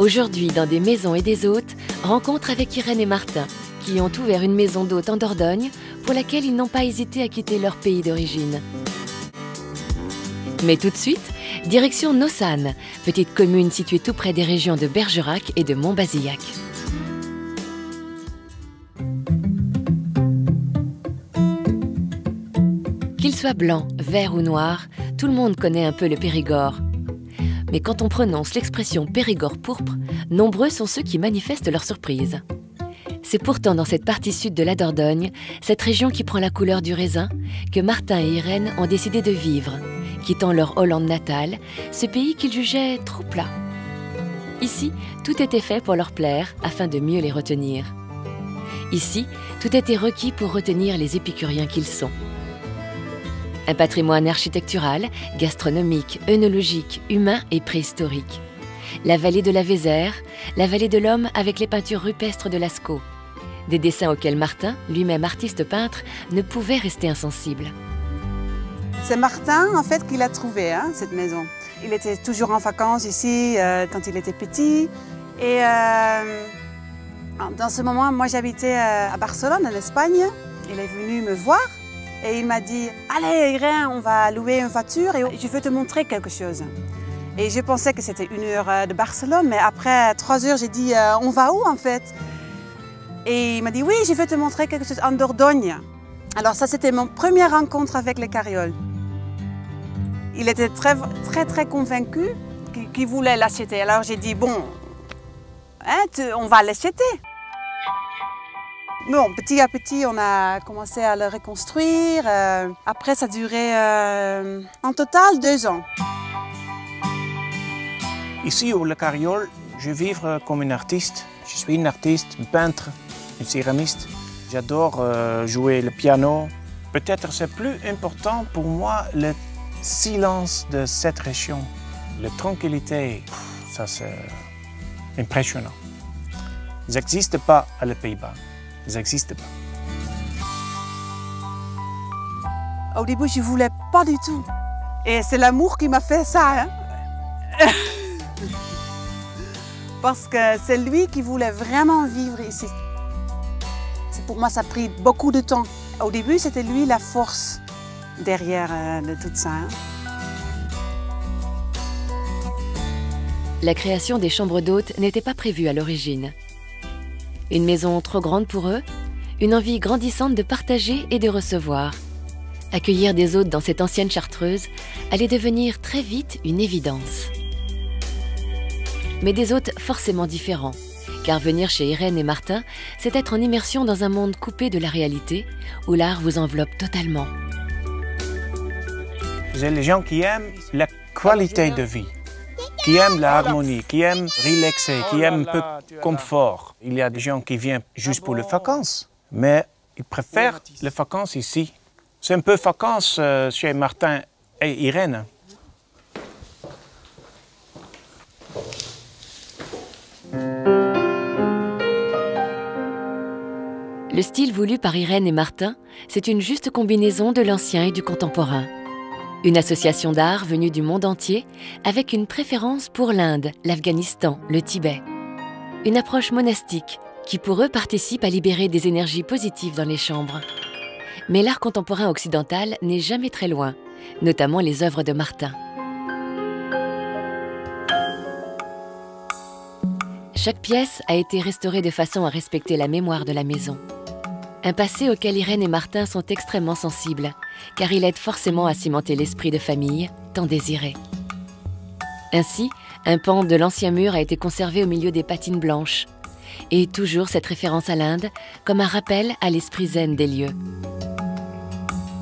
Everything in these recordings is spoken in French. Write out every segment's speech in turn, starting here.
Aujourd'hui, dans des maisons et des hôtes, rencontre avec Irène et Martin, qui ont ouvert une maison d'hôtes en Dordogne, pour laquelle ils n'ont pas hésité à quitter leur pays d'origine. Mais tout de suite, direction Nossanne, petite commune située tout près des régions de Bergerac et de Montbazillac. Qu'il soit blanc, vert ou noir, tout le monde connaît un peu le Périgord. Mais quand on prononce l'expression Périgord pourpre, nombreux sont ceux qui manifestent leur surprise. C'est pourtant dans cette partie sud de la Dordogne, cette région qui prend la couleur du raisin, que Martin et Irène ont décidé de vivre, quittant leur Hollande natale, ce pays qu'ils jugeaient trop plat. Ici, tout était fait pour leur plaire, afin de mieux les retenir. Ici, tout était requis pour retenir les épicuriens qu'ils sont. Un patrimoine architectural, gastronomique, œnologique, humain et préhistorique. La vallée de la Vézère, la vallée de l'Homme avec les peintures rupestres de Lascaux. Des dessins auxquels Martin, lui-même artiste peintre, ne pouvait rester insensible. C'est Martin, en fait, qui l'a trouvé, cette maison. Il était toujours en vacances ici quand il était petit. Et dans ce moment, moi, j'habitais à Barcelone, en Espagne. Il est venu me voir et il m'a dit « Allez, Irène, on va louer une voiture et je veux te montrer quelque chose. » Et je pensais que c'était 1 heure de Barcelone, mais après 3 heures, j'ai dit « On va où, en fait ?» Et il m'a dit « Oui, je veux te montrer quelque chose en Dordogne. » Alors ça, c'était mon première rencontre avec les carrioles. Il était très convaincu qu'il voulait l'acheter. Alors j'ai dit, bon, on va l'acheter. Bon, petit à petit, on a commencé à le reconstruire. Après, ça durait en total 2 ans. Ici, au Le Carriole, je vis comme une artiste. Je suis une artiste, un peintre, une céramiste. J'adore jouer le piano. Peut-être c'est plus important pour moi le silence de cette région, la tranquillité, ça c'est impressionnant. Ils n'existent pas à les Pays-Bas, ils n'existent pas. Au début, je ne voulais pas du tout. Et c'est l'amour qui m'a fait ça. Parce que c'est lui qui voulait vraiment vivre ici. Pour moi, ça a pris beaucoup de temps. Au début, c'était lui la force derrière de tout ça. La création des chambres d'hôtes n'était pas prévue à l'origine. Une maison trop grande pour eux, une envie grandissante de partager et de recevoir. Accueillir des hôtes dans cette ancienne chartreuse allait devenir très vite une évidence. Mais des hôtes forcément différents, car venir chez Irène et Martin, c'est être en immersion dans un monde coupé de la réalité, où l'art vous enveloppe totalement. C'est les gens qui aiment la qualité de vie, qui aiment l'harmonie, qui aiment relaxer, qui aiment un peu de confort. Il y a des gens qui viennent juste pour les vacances, mais ils préfèrent les vacances ici. C'est un peu vacances chez Martin et Irène. Le style voulu par Irène et Martin, c'est une juste combinaison de l'ancien et du contemporain. Une association d'art venue du monde entier, avec une préférence pour l'Inde, l'Afghanistan, le Tibet. Une approche monastique, qui pour eux participe à libérer des énergies positives dans les chambres. Mais l'art contemporain occidental n'est jamais très loin, notamment les œuvres de Martin. Chaque pièce a été restaurée de façon à respecter la mémoire de la maison. Un passé auquel Irène et Martin sont extrêmement sensibles, car il aide forcément à cimenter l'esprit de famille, tant désiré. Ainsi, un pan de l'ancien mur a été conservé au milieu des patines blanches. Et toujours cette référence à l'Inde, comme un rappel à l'esprit zen des lieux.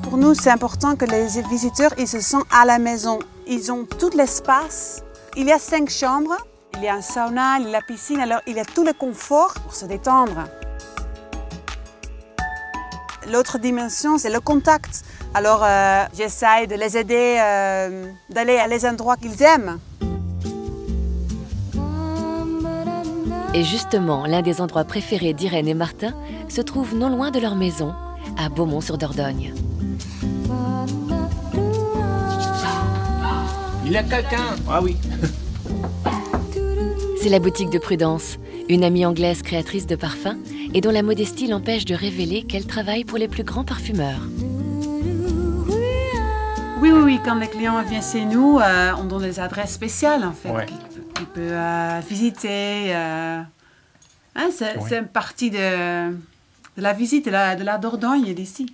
Pour nous, c'est important que les visiteurs ils se sentent à la maison. Ils ont tout l'espace. Il y a 5 chambres, il y a un sauna, il y a la piscine, alors il y a tout le confort pour se détendre. L'autre dimension, c'est le contact. Alors, j'essaie de les aider d'aller à les endroits qu'ils aiment. Et justement, l'un des endroits préférés d'Irène et Martin se trouve non loin de leur maison, à Beaumont-sur-Dordogne. Il y a quelqu'un. Ah oui. C'est la boutique de Prudence, une amie anglaise créatrice de parfums et dont la modestie l'empêche de révéler qu'elle travaille pour les plus grands parfumeurs. Oui, quand les clients viennent chez nous, on donne des adresses spéciales en fait. Ouais. Il peut visiter. C'est une partie de la visite de la Dordogne d'ici.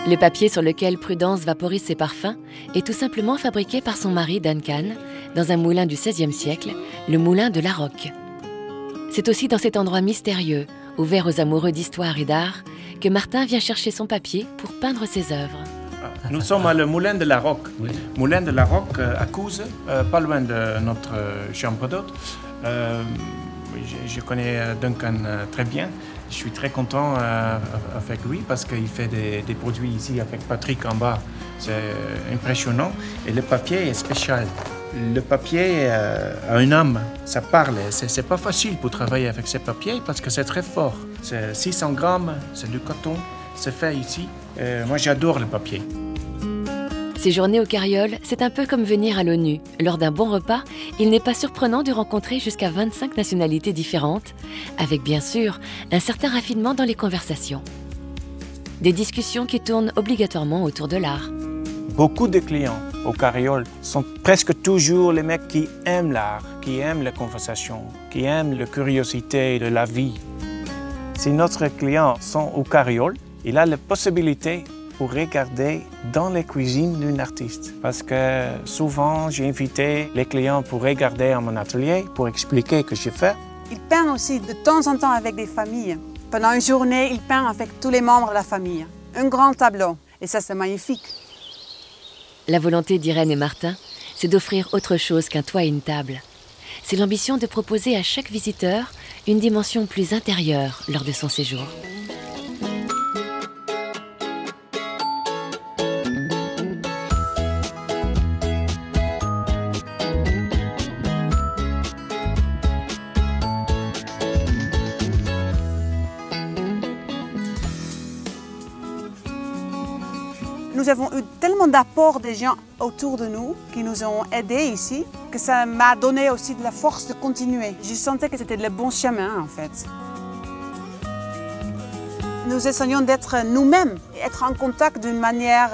Le papier sur lequel Prudence vaporise ses parfums est tout simplement fabriqué par son mari Duncan dans un moulin du XVIe siècle, le moulin de La Roque. C'est aussi dans cet endroit mystérieux, ouvert aux amoureux d'histoire et d'art, que Martin vient chercher son papier pour peindre ses œuvres. Nous sommes à le moulin de La Roque. Oui. Moulin de La Roque à Couze, pas loin de notre chambre d'hôte. Je connais Duncan très bien. Je suis très content avec lui parce qu'il fait des produits ici avec Patrick en bas. C'est impressionnant. Et le papier est spécial. Le papier a une âme, ça parle. C'est pas facile pour travailler avec ce papier parce que c'est très fort. C'est 600 grammes, c'est du coton, c'est fait ici. Moi, j'adore le papier. Séjourner au Carriol, c'est un peu comme venir à l'ONU. Lors d'un bon repas, il n'est pas surprenant de rencontrer jusqu'à 25 nationalités différentes, avec bien sûr un certain raffinement dans les conversations. Des discussions qui tournent obligatoirement autour de l'art. Beaucoup de clients au Carriol sont presque toujours les mecs qui aiment l'art, qui aiment la conversation, qui aiment la curiosité de la vie. Si notre client sont au Carriol, il a la possibilité pour regarder dans les cuisines d'un artiste. Parce que souvent, j'ai invité les clients pour regarder à mon atelier, pour expliquer ce que je fais. Il peint aussi de temps en temps avec des familles. Pendant une journée, il peint avec tous les membres de la famille. Un grand tableau. Et ça, c'est magnifique. La volonté d'Irène et Martin, c'est d'offrir autre chose qu'un toit et une table. C'est l'ambition de proposer à chaque visiteur une dimension plus intérieure lors de son séjour. Nous avons eu tellement d'apports des gens autour de nous qui nous ont aidés ici, que ça m'a donné aussi de la force de continuer. Je sentais que c'était le bon chemin en fait. Nous essayons d'être nous-mêmes, être en contact d'une manière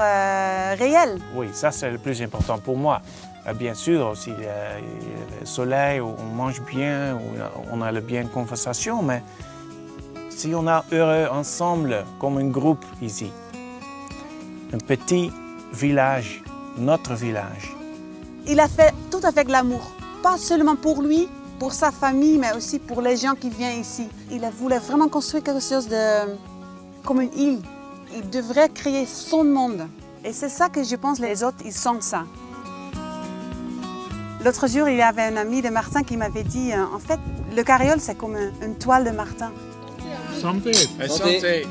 réelle. Oui, ça c'est le plus important pour moi. Bien sûr aussi le soleil, où on mange bien, où on a la bien conversation, mais si on est heureux ensemble comme un groupe ici, un petit village, notre village. Il a fait tout avec l'amour, pas seulement pour lui, pour sa famille, mais aussi pour les gens qui viennent ici. Il voulait vraiment construire quelque chose comme une île. Il devrait créer son monde. Et c'est ça que je pense les autres, ils sentent ça. L'autre jour, il y avait un ami de Martin qui m'avait dit, en fait, le Carriol, c'est comme une toile de Martin. Santé. Santé.